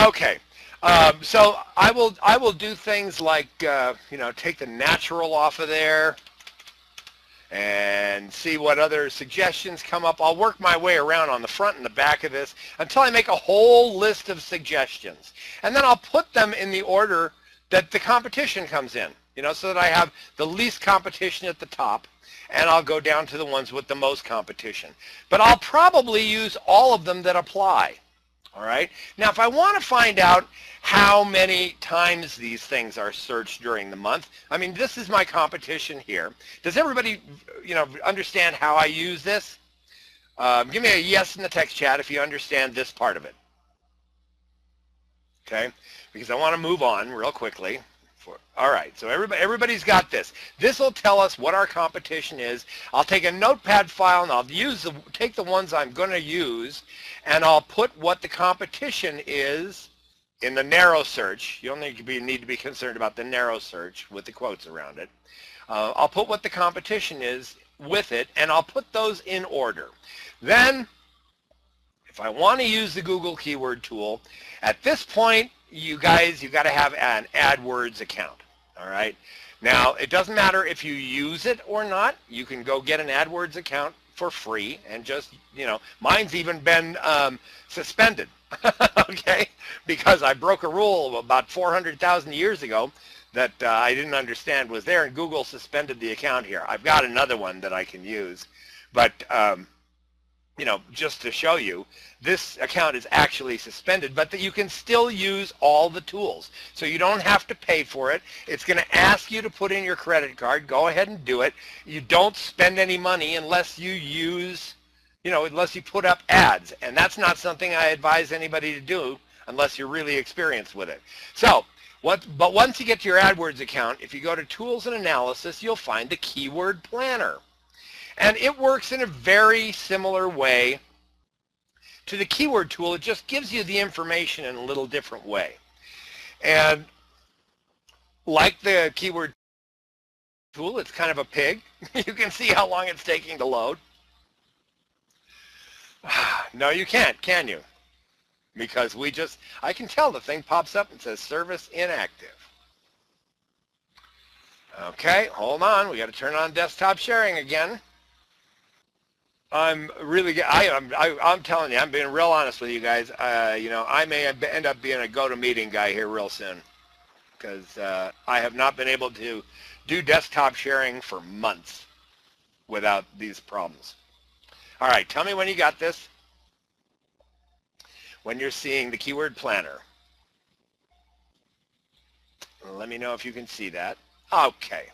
Okay. So I will do things like take the natural off of there and see what other suggestions come up. I'll work my way around on the front and the back of this until I make a whole list of suggestions. And then I'll put them in the order that the competition comes in, so that I have the least competition at the top, and I'll go down to the ones with the most competition. But I'll probably use all of them that apply. All right. Now, if I want to find out how many times these things are searched during the month, I mean, this is my competition here. Does everybody, understand how I use this? Give me a yes in the text chat if you understand this part of it. Okay. Because I want to move on real quickly. All right, so everybody's got this. This will tell us what our competition is. I'll take a notepad file and I'll take the ones I'm going to use, and I'll put what the competition is in the narrow search. You only need to be concerned about the narrow search with the quotes around it. I'll put what the competition is with it, and I'll put those in order. Then, if I want to use the Google keyword tool, at this point, you got to have an AdWords account. All right. Now, it doesn't matter if you use it or not. You can go get an AdWords account for free and just, mine's even been suspended, okay, because I broke a rule about 400,000 years ago that I didn't understand was there, and Google suspended the account here. I've got another one that I can use, but just to show you, this account is actually suspended, but that you can still use all the tools. So you don't have to pay for it. It's going to ask you to put in your credit card. Go ahead and do it. You don't spend any money unless you use, unless you put up ads. And that's not something I advise anybody to do unless you're really experienced with it. So, but once you get to your AdWords account, if you go to Tools and Analysis, you'll find the Keyword Planner. And it works in a very similar way to the keyword tool. It just gives you the information in a little different way. And like the keyword tool, it's kind of a pig. You can see how long it's taking to load. No, you can't, can you? Because I can tell the thing pops up and says service inactive. Okay, hold on. We got to turn on desktop sharing again. I'm telling you, I'm being real honest with you guys. I may end up being a GoToMeeting guy here real soon, because I have not been able to do desktop sharing for months without these problems. All right, tell me when you got this, when you're seeing the Keyword Planner. Let me know if you can see that. Okay.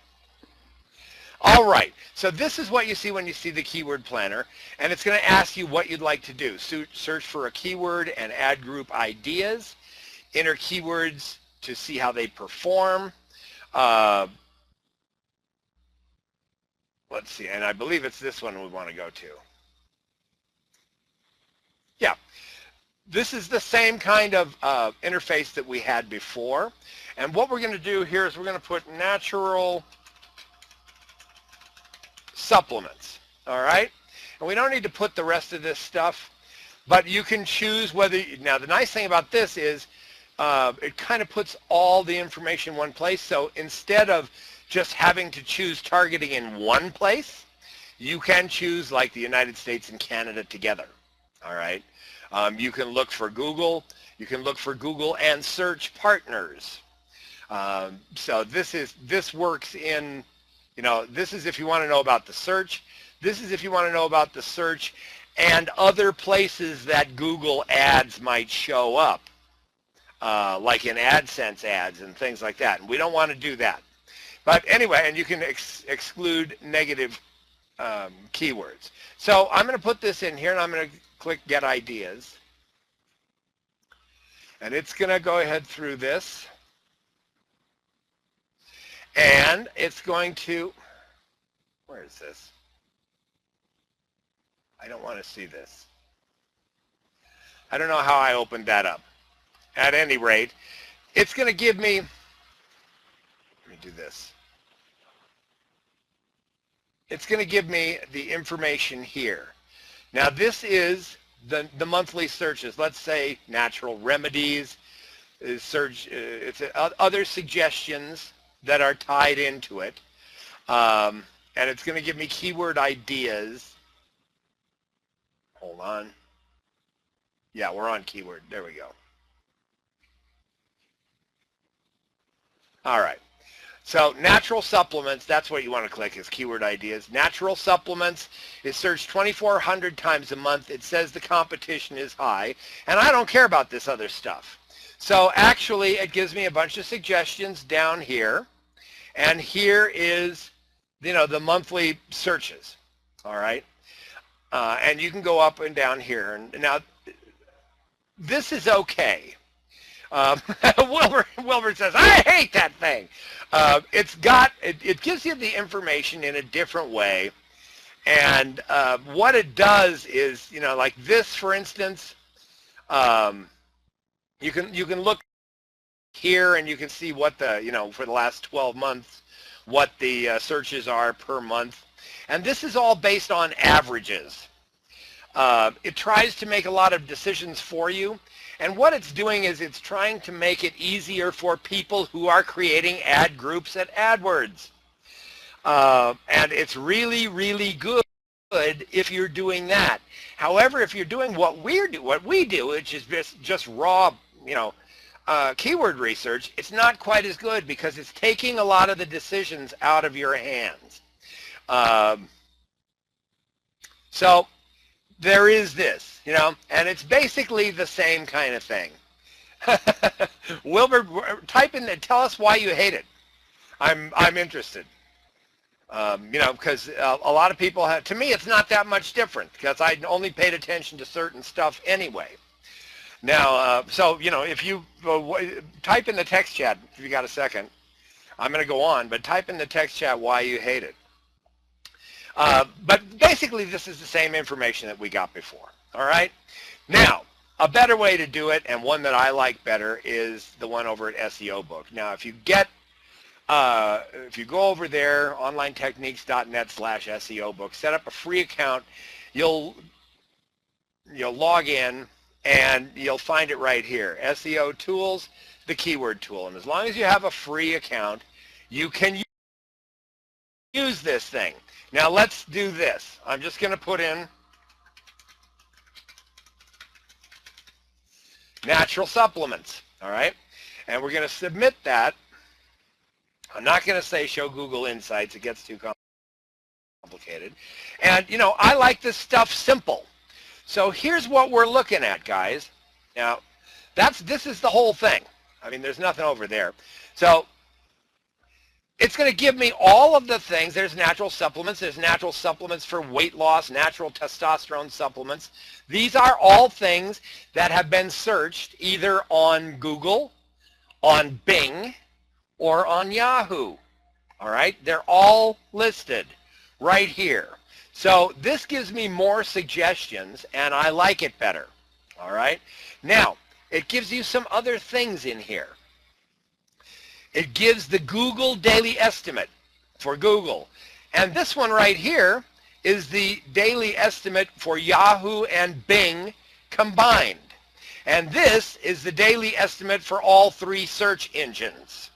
All right, so this is what you see when you see the Keyword Planner, and it's going to ask you what you'd like to do. Search for a keyword and add group ideas, enter keywords to see how they perform. Let's see, and I believe it's this one we want to go to. Yeah, this is the same kind of interface that we had before, and what we're going to do here is we're going to put natural supplements, all right? And we don't need to put the rest of this stuff, but you can choose whether, now the nice thing about this is it kind of puts all the information in one place, so instead of just having to choose targeting in one place, you can choose like the United States and Canada together, all right? You can look for Google, you can look for Google and search partners. So this works in, this is if you want to know about the search. This is if you want to know about the search and other places that Google ads might show up, like in AdSense ads and things like that. And we don't want to do that. But anyway, and you can exclude negative keywords. So I'm going to put this in here, and I'm going to click Get Ideas. And it's going to go ahead through this. And it's going to, where is this? I don't want to see this. I don't know how I opened that up. At any rate, it's going to give me, let me do this. It's going to give me the information here. Now this is the monthly searches. Let's say natural remedies, is search. It's other suggestions that are tied into it, and it's going to give me keyword ideas. Hold on. Yeah, we're on keyword. There we go. All right. So natural supplements, that's what you want to click, is keyword ideas. Natural supplements is searched 2,400 times a month. It says the competition is high, and I don't care about this other stuff. So actually, it gives me a bunch of suggestions down here, and here is, the monthly searches. All right, and you can go up and down here. And now, this is okay. Wilbur says, I hate that thing. It gives you the information in a different way. And what it does is, like this, for instance, you can look here and you can see what the, for the last 12 months, what the searches are per month. And this is all based on averages. It tries to make a lot of decisions for you. And what it's doing is it's trying to make it easier for people who are creating ad groups at AdWords. And it's really, really good if you're doing that. However, if you're doing what we do, which is just raw, keyword research, it's not quite as good because it's taking a lot of the decisions out of your hands. So there is this. And it's basically the same kind of thing. Wilbur, type in and tell us why you hate it. I'm interested. Because a lot of people have, to me, it's not that much different because I only paid attention to certain stuff anyway. Now, so, if you type in the text chat, if you got a second, I'm going to go on, but type in the text chat why you hate it. But basically, this is the same information that we got before. All right. Now, a better way to do it, and one that I like better, is the one over at SEO Book. Now, if you go over there, onlinetechniques.net/SEO Book, set up a free account, you'll log in, and you'll find it right here. SEO Tools, the keyword tool. And as long as you have a free account, you can use this thing. Now, let's do this. I'm just going to put in natural supplements, all right? And we're going to submit that. I'm not going to say show Google Insights. It gets too complicated. And, I like this stuff simple. So here's what we're looking at, guys. Now, this is the whole thing. I mean, there's nothing over there. So it's going to give me all of the things. There's natural supplements. There's natural supplements for weight loss, natural testosterone supplements. These are all things that have been searched either on Google, on Bing, or on Yahoo. All right? They're all listed right here. So this gives me more suggestions, and I like it better. All right? Now, it gives you some other things in here. It gives the Google daily estimate for Google. And this one right here is the daily estimate for Yahoo and Bing combined. And this is the daily estimate for all three search engines.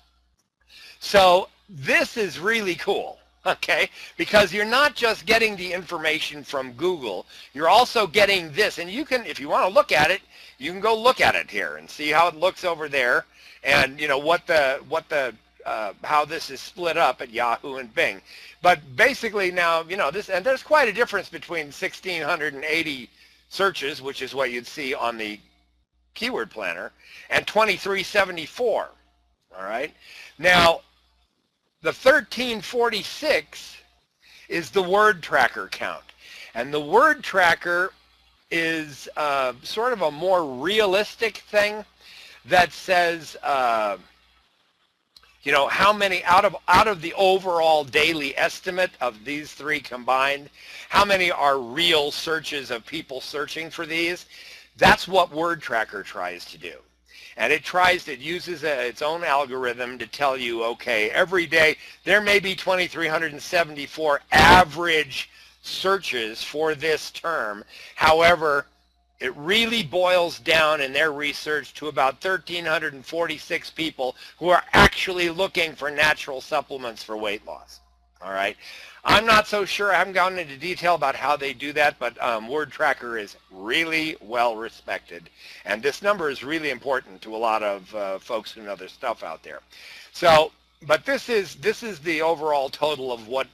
So this is really cool, okay? Because you're not just getting the information from Google, you're also getting this. And you can, if you want to look at it, you can go look at it here and see how it looks over there. And how this is split up at Yahoo and Bing. But basically now, this, and there's quite a difference between 1,680 searches, which is what you'd see on the keyword planner, and 2,374. All right. Now, the 1,346 is the word tracker count. And the word tracker is sort of a more realistic thing that says, how many out of the overall daily estimate of these three combined, how many are real searches of people searching for these? That's what Word Tracker tries to do. And it uses its own algorithm to tell you, okay, every day there may be 2,374 average searches for this term. However, It really boils down in their research to about 1,346 people who are actually looking for natural supplements for weight loss. All right. I'm not so sure. I haven't gone into detail about how they do that, but Word Tracker is really well respected. And this number is really important to a lot of folks who know their stuff out there. So, but this is the overall total of what,